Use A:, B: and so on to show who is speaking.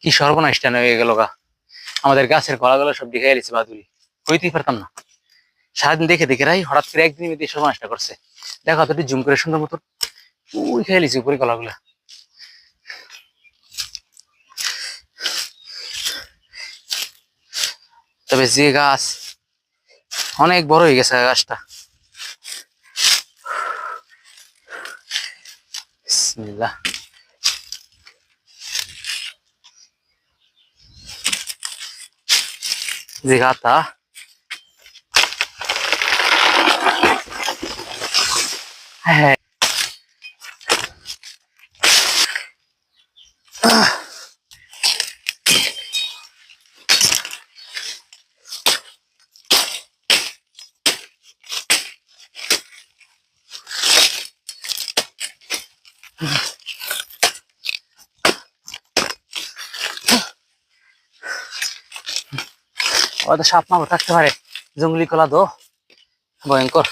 A: কি সর্বনাশটা হয়ে গেল গা, আমাদের গাছের কলাগুলো সব দেখে গেছে বাদুলি, হইতেই পারতাম না। সারাদিন দেখে দেখে রাই হঠাৎ করে একদিন মধ্যে সর্বনাশটা করছে। দেখো তো জুম করে সুন্দর মতো ওই খেয়ে লিছি উপরে কলাগুলা। তবে যে গাছ অনেক বড় হয়ে গেছে গাছটা। বিসমিল্লাহ। যে গাছটা হ্যাঁ ওরা তো সাপ মাপ থাকতে পারে, জঙ্গলি কলা তো ভয়ঙ্কর।